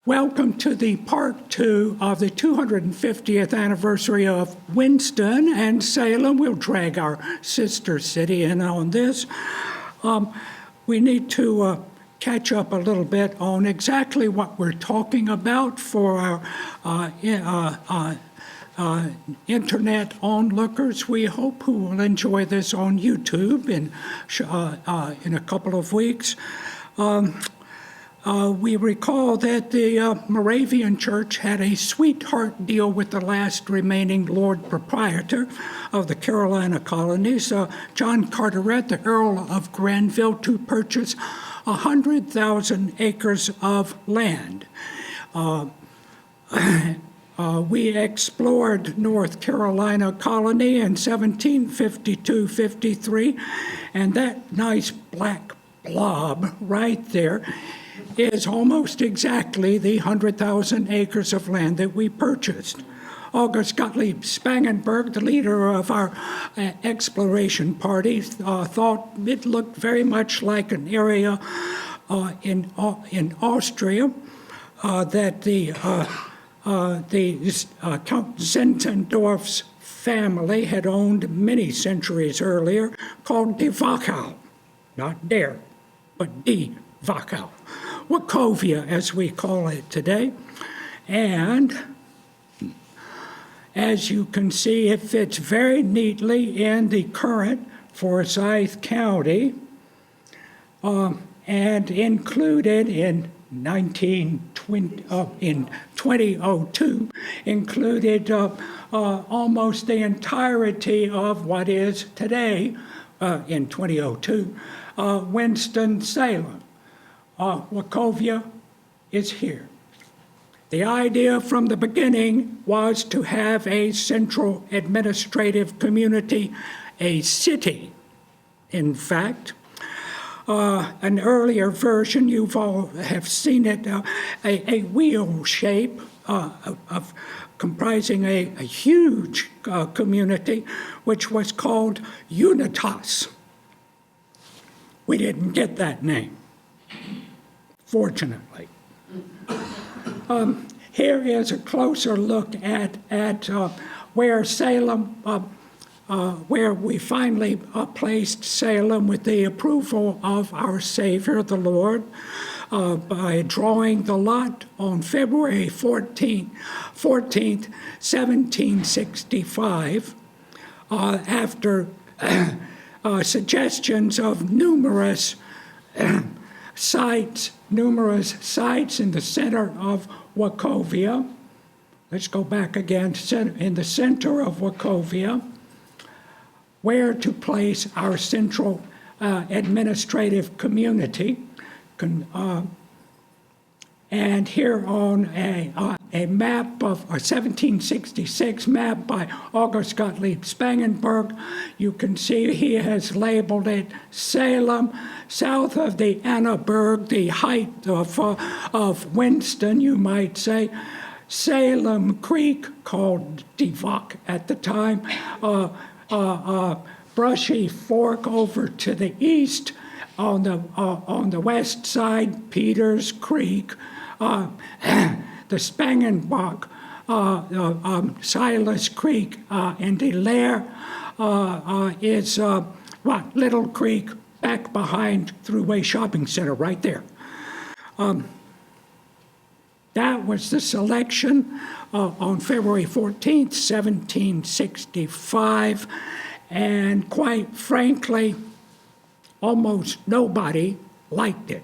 Welcome to the part 2 of the 250th anniversary of Winston-Salem. We'll drag our sister city in on this. We need to catch up a little bit on exactly what we're talking about for our internet onlookers, we hope, who will enjoy this on YouTube in a couple of weeks. We recall that the Moravian Church had a sweetheart deal with the last remaining Lord Proprietor of the Carolina colonies, John Carteret, the Earl of Granville, to purchase 100,000 acres of land. We explored North Carolina colony in 1752-53, and that nice black blob right there is almost exactly the 100,000 acres of land that we purchased. August Gottlieb Spangenberg, the leader of our exploration party, thought it looked very much like an area in Austria that the Count Zinzendorf's family had owned many centuries earlier, called Die Wachau. Not der, but Die Wachau. Wachovia, as we call it today. And as you can see, it fits very neatly in the current Forsyth County, and included in 2002, included almost the entirety of what is today, in 2002, Winston-Salem. Wachovia is here. The idea from the beginning was to have a central administrative community, a city, in fact. An earlier version, you've all have seen it, a wheel shape of comprising a huge community, which was called Unitas. We didn't get that name, fortunately. Here is a closer look at where Salem, where we finally placed Salem with the approval of our Savior, the Lord, by drawing the lot on February 14th, 1765, after suggestions of numerous sites in the center of Wachovia. Let's go back again, in the center of Wachovia, where to place our central administrative community. And here on a map of a 1766 map by August Gottlieb Spangenberg, you can see he has labeled it Salem, south of the Annaberg, the height of Winston, you might say. Salem Creek, called Die Wach at the time, Brushy Fork over to the east. On the west side, Peters Creek, the Spangenbach, Silas Creek, and Delaire is Little Creek back behind Thruway Shopping Center right there. That was the selection on February 14th, 1765, and quite frankly, almost nobody liked it.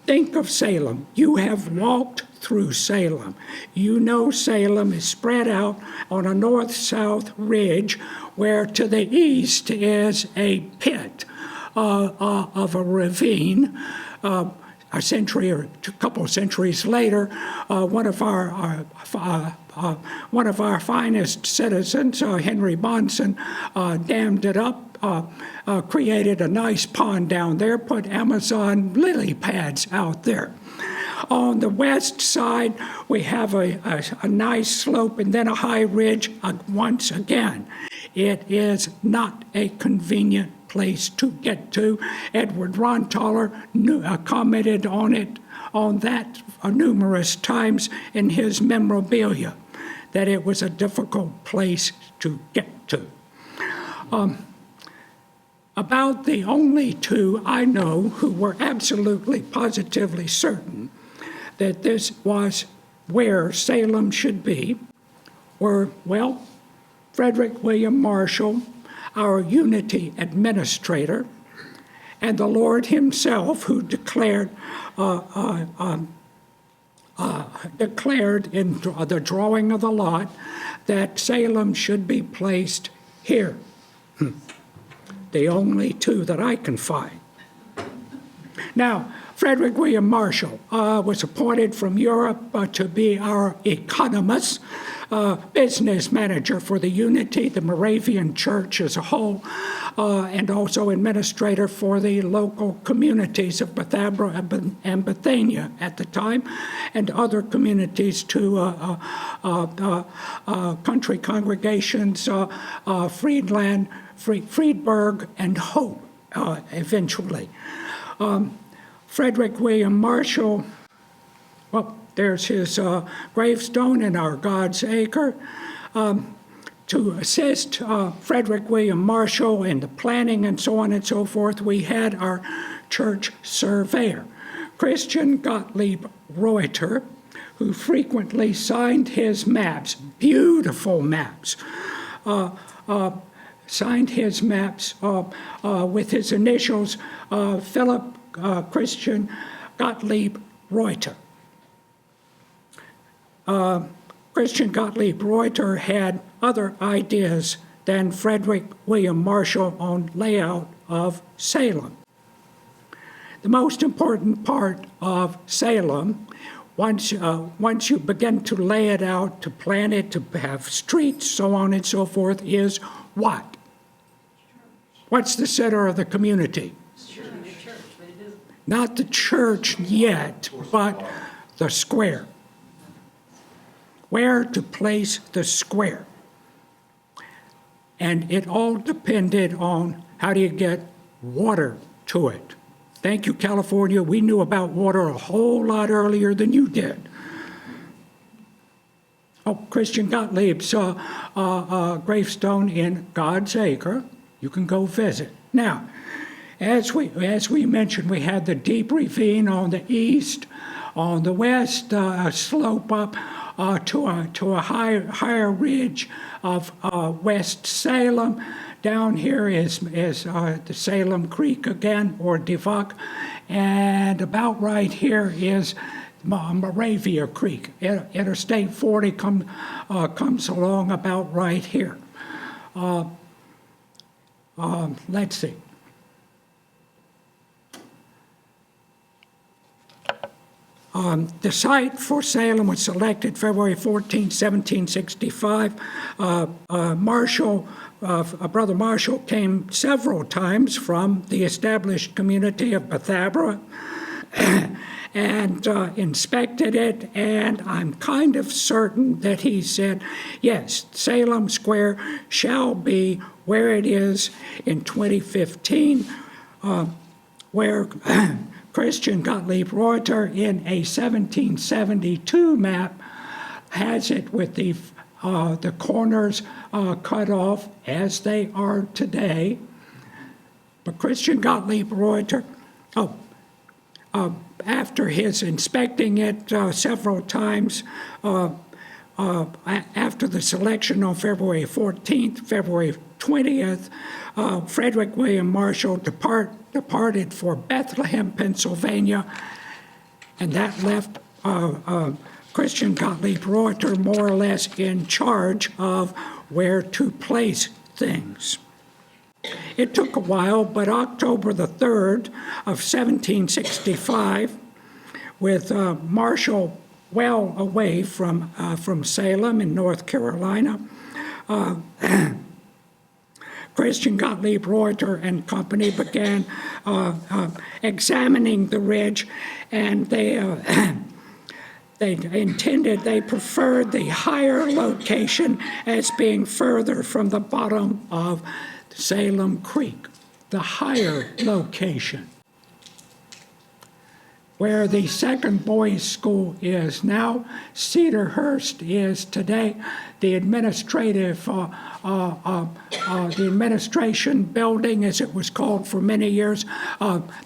Think of Salem. You have walked through Salem. You know Salem is spread out on a north-south ridge where to the east is a pit of a ravine. A century or a couple of centuries later, one of our finest citizens, Henry Bonson, dammed it up, created a nice pond down there, put Amazon lily pads out there. On the west side, we have a nice slope and then a high ridge once again. It is not a convenient place to get to. Edward Rontaler commented on it on that numerous times in his memorabilia, that it was a difficult place to get to. About the only two I know who were absolutely positively certain that this was where Salem should be were, well, Frederick William Marshall, our Unity administrator, and the Lord himself, who declared in the drawing of the lot that Salem should be placed here. The only two that I can find. Now, Frederick William Marshall was appointed from Europe to be our economist, business manager for the Unity, the Moravian Church as a whole, and also administrator for the local communities of Bethabara and Bethania at the time, and other communities too, country congregations, Friedland, Friedberg, and Hope eventually. Frederick William Marshall, well, there's his gravestone in our God's Acre. To assist Frederick William Marshall in the planning and so on and so forth, we had our church surveyor, Christian Gottlieb Reuter, who frequently signed his maps, beautiful maps, signed his maps with his initials, Philip Christian Gottlieb Reuter. Christian Gottlieb Reuter had other ideas than Frederick William Marshall on layout of Salem. The most important part of Salem, once you begin to lay it out, to plan it, to have streets, so on and so forth, is what? What's the center of the community? Not the church yet, but the square. Where to place the square. And it all depended on how do you get water to it. Thank you, California. We knew about water a whole lot earlier than you did. Oh, Christian Gottlieb's gravestone in God's Acre. You can go visit. Now, as we mentioned, we had the deep ravine on the east. On the west, a slope up to a higher ridge of West Salem. Down here is the Salem Creek again, or Divuk, and about right here is Moravia Creek. Interstate 40 comes along about right here. Let's see. The site for Salem was selected February 14, 1765. Brother Marshall came several times from the established community of Bethabara and inspected it, and I'm kind of certain that he said, yes, Salem Square shall be where it is in 2015, where Christian Gottlieb Reuter in a 1772 map has it with the corners cut off as they are today. But Christian Gottlieb Reuter, after his inspecting it several times, after the selection on February 14th, February 20th, Frederick William Marshall departed for Bethlehem, Pennsylvania, and that left Christian Gottlieb Reuter more or less in charge of where to place things. It took a while, but October the 3rd of 1765, with Marshall well away from Salem in North Carolina, Christian Gottlieb Reuter and company began examining the ridge, and they preferred the higher location as being further from the bottom of Salem Creek, the higher location. where the second boys' school is now. Cedarhurst is today the administration building, as it was called for many years.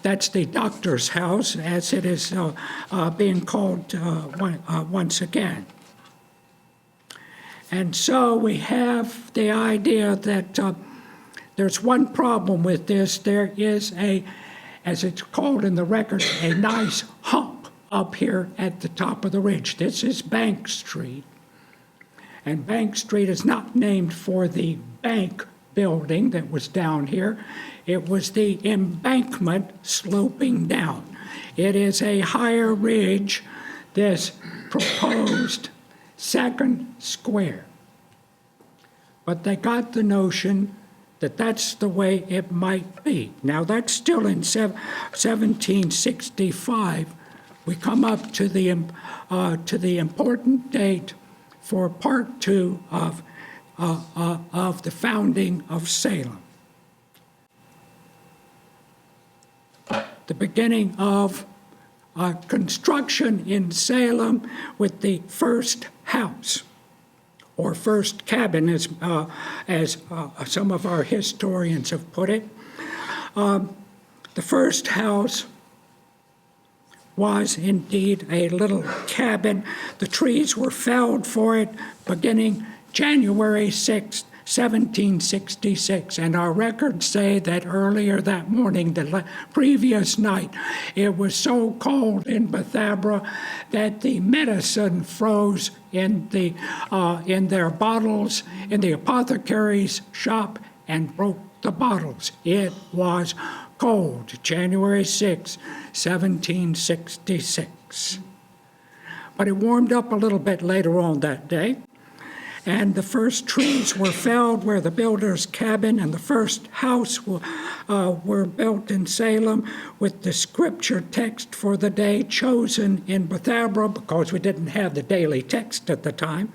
That's the doctor's house, as it is being called once again. And so we have the idea that there's one problem with this. There is as it's called in the record, a nice hump up here at the top of the ridge. This is Bank Street. And Bank Street is not named for the bank building that was down here. It was the embankment sloping down. It is a higher ridge, this proposed second square. But they got the notion that that's the way it might be. Now, that's still in 1765. We come up to the important date for Part 2 of the founding of Salem. The beginning of construction in Salem with the first house, or first cabin, as some of our historians have put it. The first house was indeed a little cabin. The trees were felled for it beginning January 6, 1766, and our records say that earlier that morning, the previous night, it was so cold in Bethabara that the medicine froze in their bottles in the apothecary's shop and broke the bottles. It was cold, January 6, 1766. But it warmed up a little bit later on that day. And the first trees were felled where the builder's cabin and the first house were built in Salem, with the scripture text for the day chosen in Bethabara, because we didn't have the daily text at the time.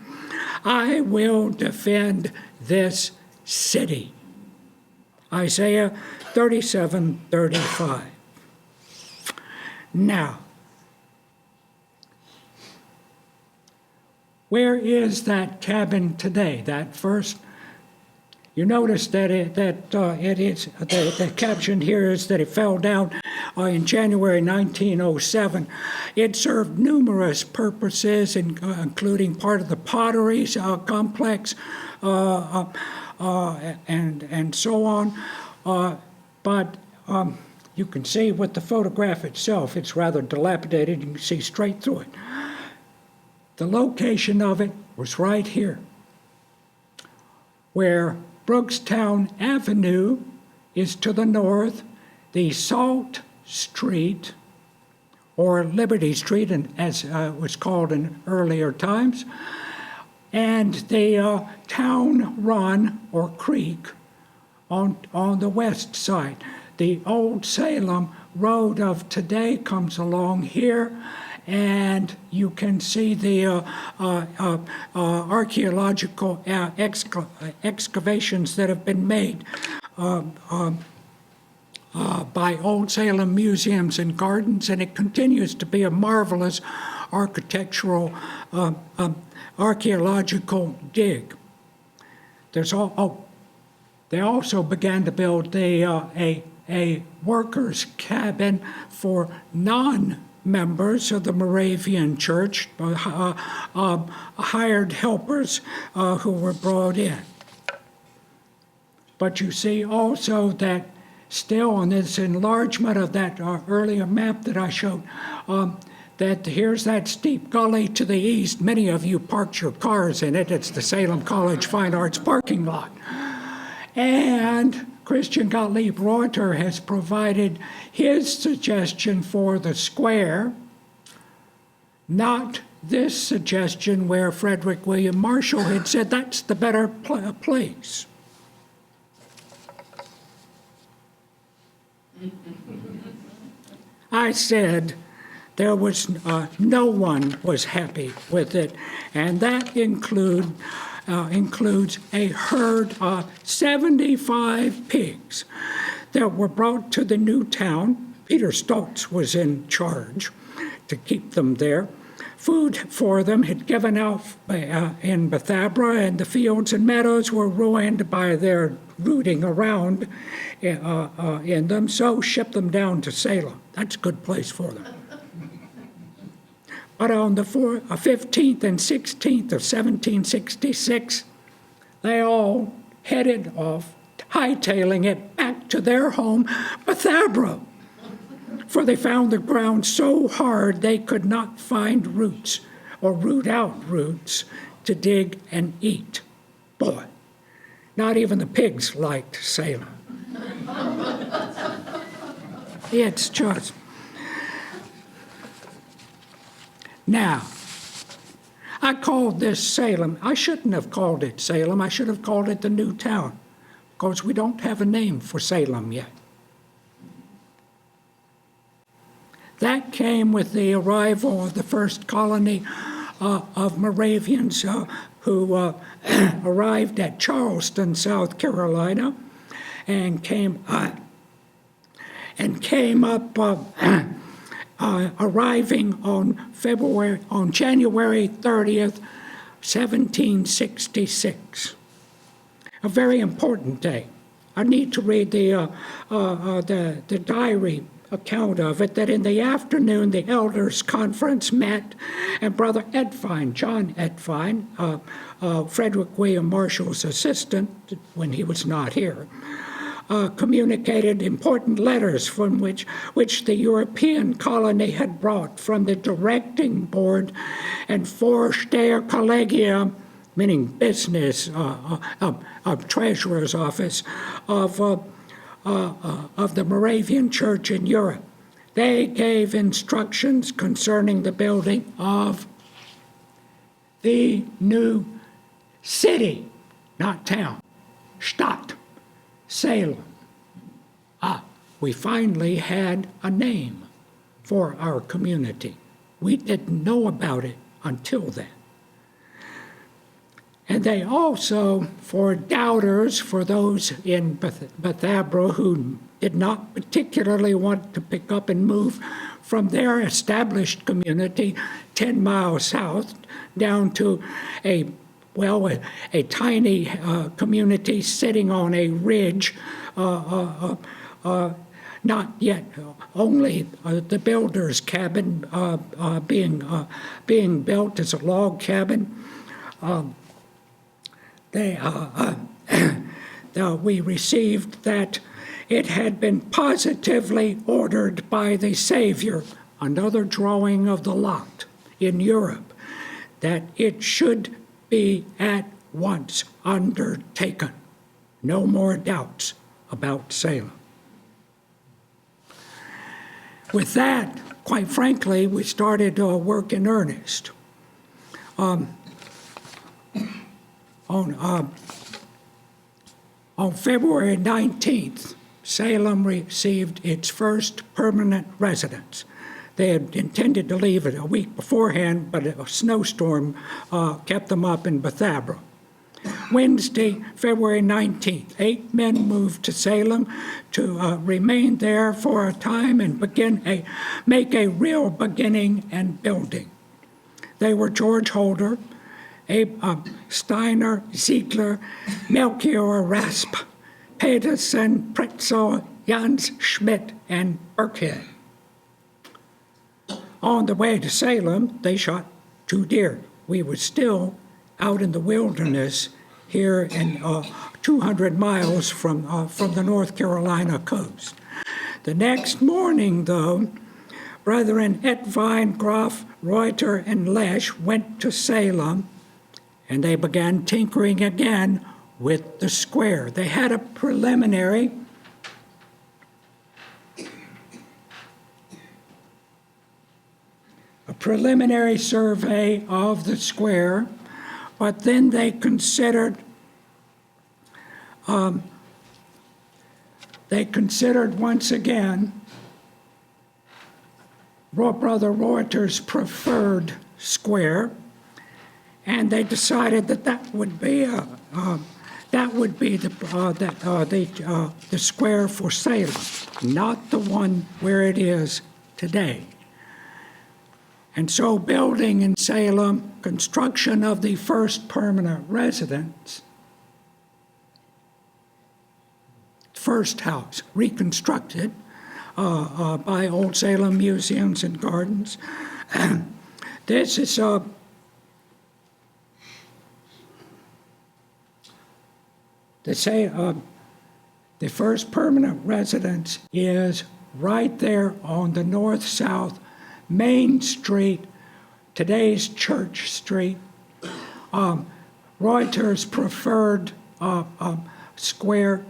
I will defend this city. Isaiah 37:35. Now, where is that cabin today? That first, you notice that the caption here is that it fell down in January 1907. It served numerous purposes, including part of the potteries complex and so on. But you can see with the photograph itself, it's rather dilapidated. You can see straight through it. The location of it was right here, where Brookstown Avenue is to the north, the Salt Street, or Liberty Street, as it was called in earlier times, and the Town Run, or Creek, on the west side. The old Salem Road of today comes along here, and you can see the archaeological excavations that have been made by Old Salem Museums and Gardens, and it continues to be a marvelous architectural, archaeological dig. They also began to build a workers' cabin for non-members of the Moravian Church, hired helpers who were brought in. But you see also that still on this enlargement of that earlier map that I showed, that here's that steep gully to the east. Many of you parked your cars in it. It's the Salem College Fine Arts parking lot. And Christian Gottlieb Reuter has provided his suggestion for the square, not this suggestion where Frederick William Marshall had said that's the better place. I said there was no one was happy with it, and that includes a herd of 75 pigs that were brought to the new town. Peter Stoltz was in charge. to keep them there. Food for them had given out in Bethabara, and the fields and meadows were ruined by their rooting around in them, so shipped them down to Salem. That's a good place for them. But on the 15th and 16th of 1766, they all headed off, hightailing it back to their home, Bethabara, for they found the ground so hard they could not find roots or root out roots to dig and eat. Boy, not even the pigs liked Salem. It's just... Now, I called this Salem. I shouldn't have called it Salem. I should have called it the New Town, because we don't have a name for Salem yet. That came with the arrival of the first colony of Moravians who arrived at Charleston, South Carolina, and came up, arriving on January 30th, 1766. A very important day. I need to read the diary account of it, that in the afternoon the elders' conference met, and Brother Edfine, John Edfine, Frederick William Marshall's assistant when he was not here, communicated important letters from which the European colony had brought from the directing board and Vorsteher Collegium, meaning business, treasurer's office of the Moravian Church in Europe. They gave instructions concerning the building of the new city, not town, Stadt, Salem. We finally had a name for our community. We didn't know about it until then. And they also, for doubters, for those in Bethabara who did not particularly want to pick up and move from their established community 10 miles south down to a tiny community sitting on a ridge, not yet, only the builder's cabin being built as a log cabin. We received that it had been positively ordered by the Savior, another drawing of the lot in Europe, that it should be at once undertaken. No more doubts about Salem. With that, quite frankly, we started work in earnest. On February 19th, Salem received its first permanent residents. They had intended to leave it a week beforehand, but a snowstorm kept them up in Bethabara. Wednesday, February 19th, 8 men moved to Salem to remain there for a time and make a real beginning and building. They were George Holder, Steiner, Ziegler, Melchior Rasp, Pedersen, Pretzel, Jans Schmidt, and Burkhead. On the way to Salem, they shot 2 deer. We were still out in the wilderness here in 200 miles from the North Carolina coast. The next morning, though, Brethren Etvine, Groff, Reuter, and Lesch went to Salem, and they began tinkering again with the square. They had a preliminary survey of the square, but then they considered once again Brother Reuter's preferred square, and they decided that would be the square for Salem, not the one where it is today. And so building in Salem, construction of the first permanent residence, first house, reconstructed by Old Salem Museums and Gardens. This is the first permanent residence is right there on the north-south Main Street, today's Church Street. Reuter's preferred square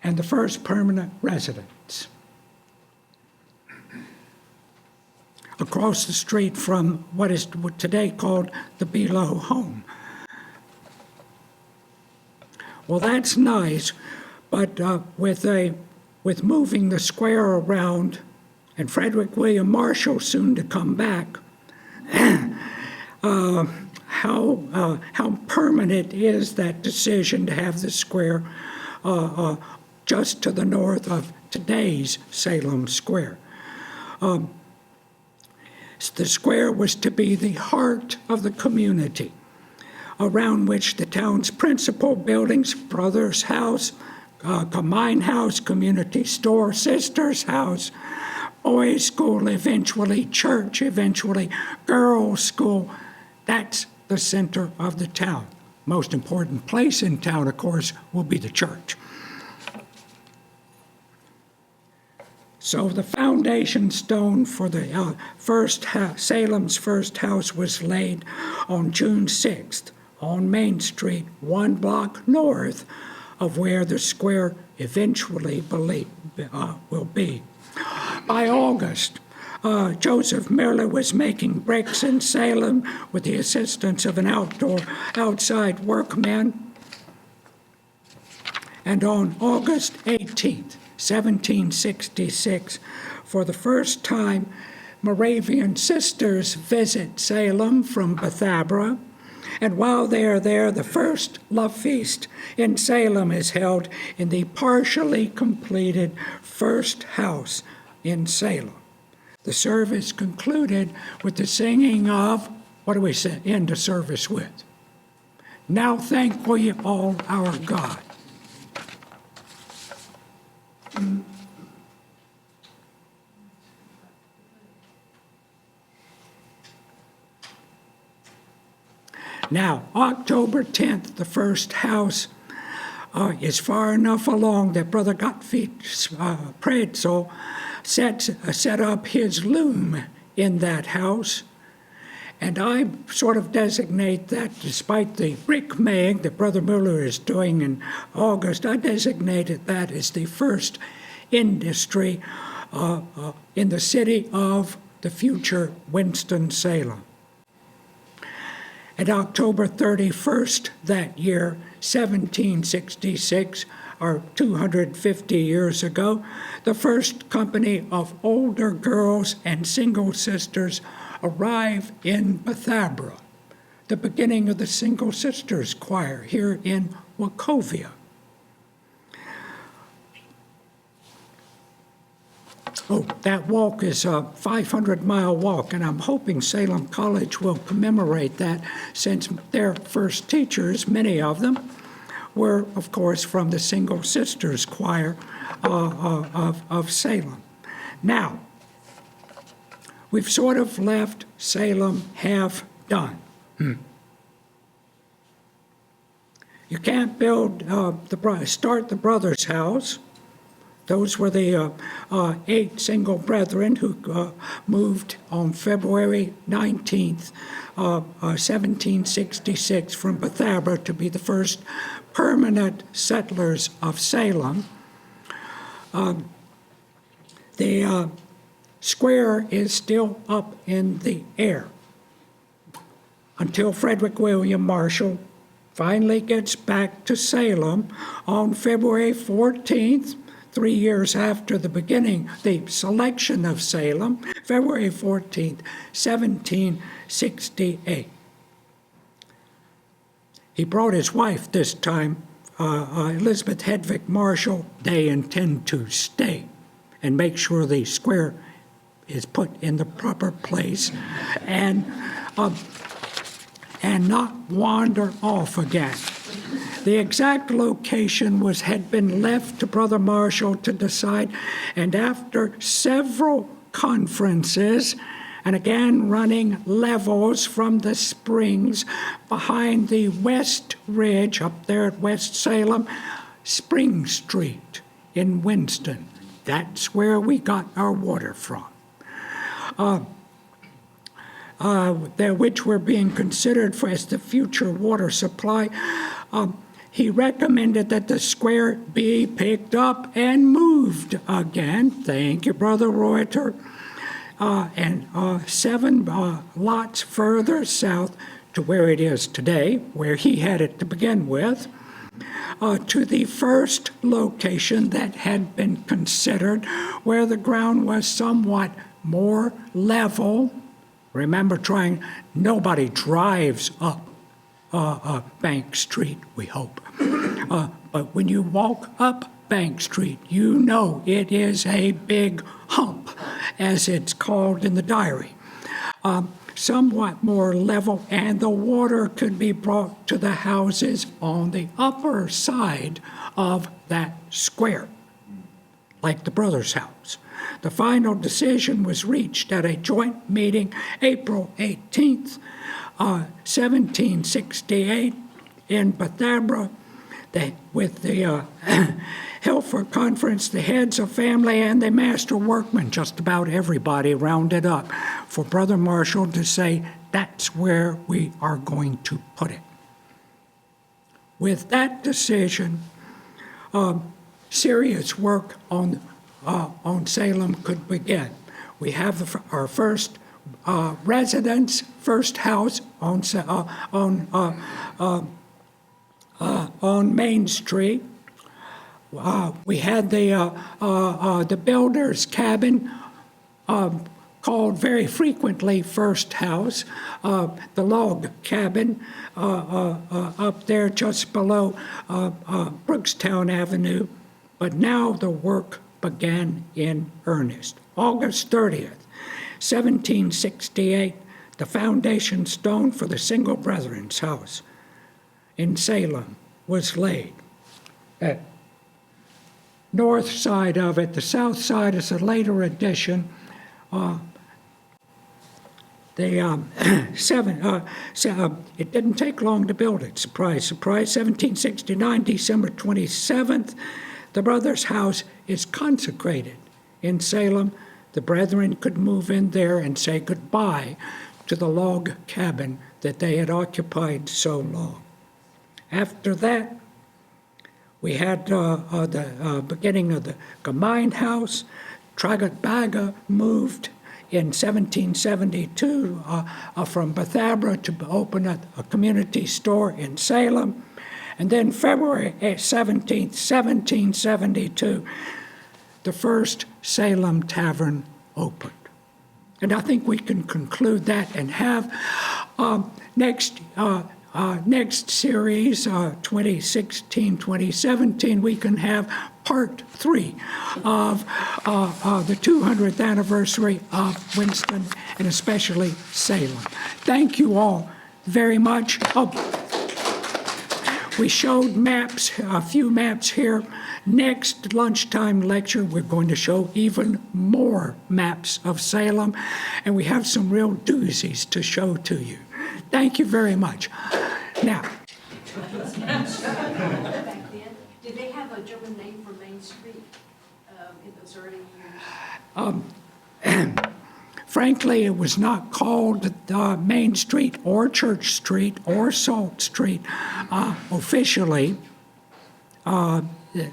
and the first permanent residence. Across the street from what is today called the Below home. Well, that's nice, but with moving the square around and Frederick William Marshall soon to come back, how permanent is that decision to have the square just to the north of today's Salem Square? The square was to be the heart of the community, around which the town's principal buildings, Brothers House, Combined House, Community Store, Sisters House, Boys School, eventually church, eventually girls' school. That's the center of the town. Most important place in town, of course, will be the church. So the foundation stone for the Salem's first house was laid on June 6th on Main Street, 1 block north of where the square eventually will be. By August, Joseph Miller was making bricks in Salem with the assistance of an outside workman. And on August 18th, 1766, for the first time, Moravian sisters visit Salem from Bethabara. And while they are there, the first love feast in Salem is held in the partially completed first house in Salem. The service concluded with the singing of, what do we end the service with? Now thank we all our God. Now, October 10th, the first house is far enough along that Brother Gottfried Pretzel set up his loom in that house. And I sort of designate that, despite the brick maying that Brother Mueller is doing in August, I designated that as the first industry in the city of the future Winston-Salem. And October 31st that year, 1766, or 250 years ago, the first company of older girls and single sisters arrive in Bethabara, the beginning of the Single Sisters Choir here in Wachovia. Oh, that walk is a 500-mile walk, and I'm hoping Salem College will commemorate that, since their first teachers, many of them, were, of course, from the Single Sisters Choir of Salem. Now, we've sort of left Salem half done. You can't start the Brothers' House. Those were the 8 single brethren who moved on February 19th, 1766 from Bethabara to be the first permanent settlers of Salem. The square is still up in the air until Frederick William Marshall finally gets back to Salem on February 14th, 3 years after the selection of Salem, February 14th, 1768. He brought his wife this time, Elizabeth Hedvig Marshall. They intend to stay and make sure the square is put in the proper place and not wander off again. The exact location had been left to Brother Marshall to decide, and after several conferences, and again running levels from the springs behind the West Ridge up there at West Salem, Spring Street in Winston. That's where we got our water from. Which were being considered as the future water supply. He recommended that the square be picked up and moved again. Thank you, Brother Reuter. And 7 lots further south to where it is today, where he had it to begin with, to the first location that had been considered, where the ground was somewhat more level. Remember, nobody drives up Bank Street, we hope. But when you walk up Bank Street, you know it is a big hump, as it's called in the diary. Somewhat more level, and the water could be brought to the houses on the upper side of that square, like the brother's house. The final decision was reached at a joint meeting April 18th, 1768 in Bethabara, with the Helfer Conference, the heads of family, and the master workmen, just about everybody rounded up, for Brother Marshall to say, that's where we are going to put it. With that decision, serious work on Salem could begin. We have our first residence, first house on Main Street. We had the builder's cabin, called very frequently first house, the log cabin up there just below Brookstown Avenue. But now the work began in earnest. August 30th, 1768, the foundation stone for the Single Brethren's house in Salem was laid. At north side of it, the south side is a later addition. It didn't take long to build it. Surprise, surprise. 1769, December 27th, the brother's house is consecrated in Salem. The brethren could move in there and say goodbye to the log cabin that they had occupied so long. After that, we had the beginning of the Gemeinde House. Tragot Baga moved in 1772 from Bethabara to open a community store in Salem. And then February 17th, 1772, the first Salem Tavern opened. And I think we can conclude that and have next series, 2016, 2017, we can have part 3 of the 200th anniversary of Winston, and especially Salem. Thank you all very much. We showed maps, a few maps here. Next lunchtime lecture, we're going to show even more maps of Salem, and we have some real doozies to show to you. Thank you very much. Now, back then, did they have a German name for Main Street in those early years? Frankly, it was not called Main Street or Church Street or Salt Street officially.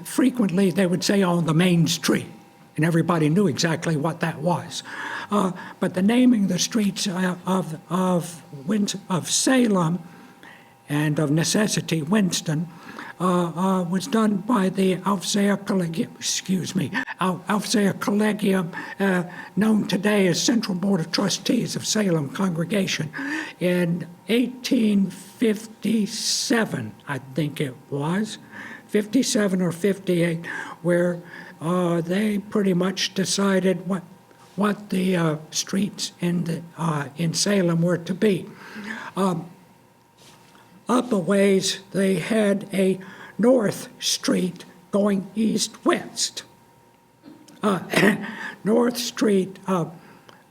Frequently, they would say on the Main Street, and everybody knew exactly what that was. But the naming the streets of Salem and of necessity Winston was done by the Aufseher Collegium, known today as Central Board of Trustees of Salem Congregation, in 1857, I think it was, 57 or 58, where they pretty much decided what what the streets in Salem were to be. Up a ways, they had a North Street going east-west. North Street,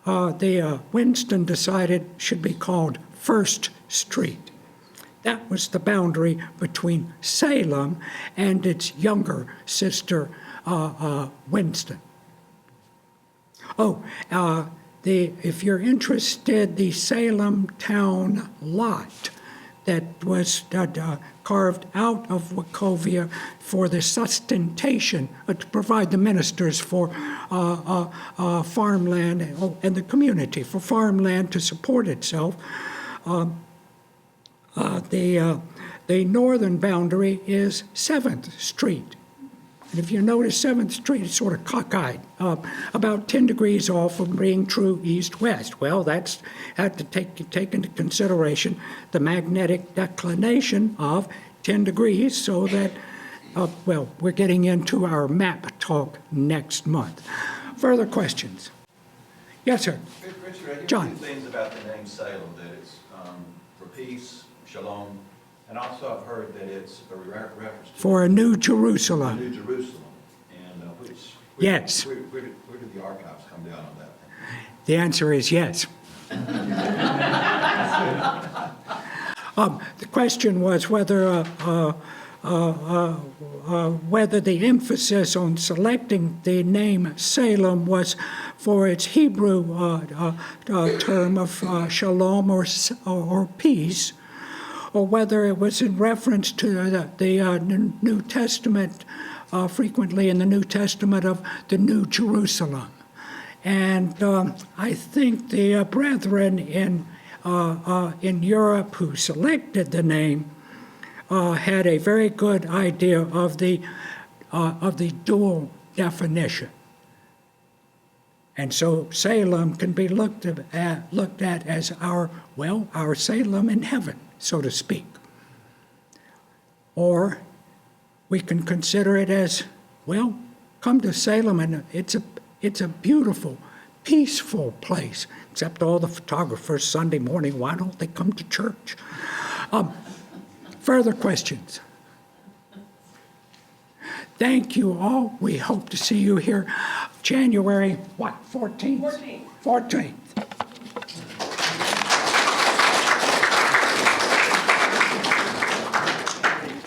Winston decided should be called First Street. That was the boundary between Salem and its younger sister, Winston. If you're interested, the Salem town lot that was carved out of Wachovia for the sustentation, to provide the ministers for farmland and the community for farmland to support itself. The northern boundary is 7th Street. And if you notice 7th Street is sort of cockeyed, about 10 degrees off from being true east-west. Well, that's had to take into consideration the magnetic declination of 10 degrees so that, we're getting into our map talk next month. Further questions? Yes, sir. Richard, I hear John. two things about the name Salem, that it's for peace, shalom, and also I've heard that it's a reference to For a New the Jerusalem. New Jerusalem. And Yes. Where did the archives come down on that? The answer is yes. The question was whether the emphasis on selecting the name Salem was for its Hebrew term of shalom or peace, or whether it was in reference to the New Testament, frequently in the New Testament of the New Jerusalem. And I think the brethren in Europe who selected the name had a very good idea of the dual definition. And so Salem can be looked at as our Salem in heaven, so to speak. Or we can consider it as, come to Salem and it's a beautiful, peaceful place, except all the photographers Sunday morning, why don't they come to church? Further questions? Thank you all. We hope to see you here January, 14th? 14th.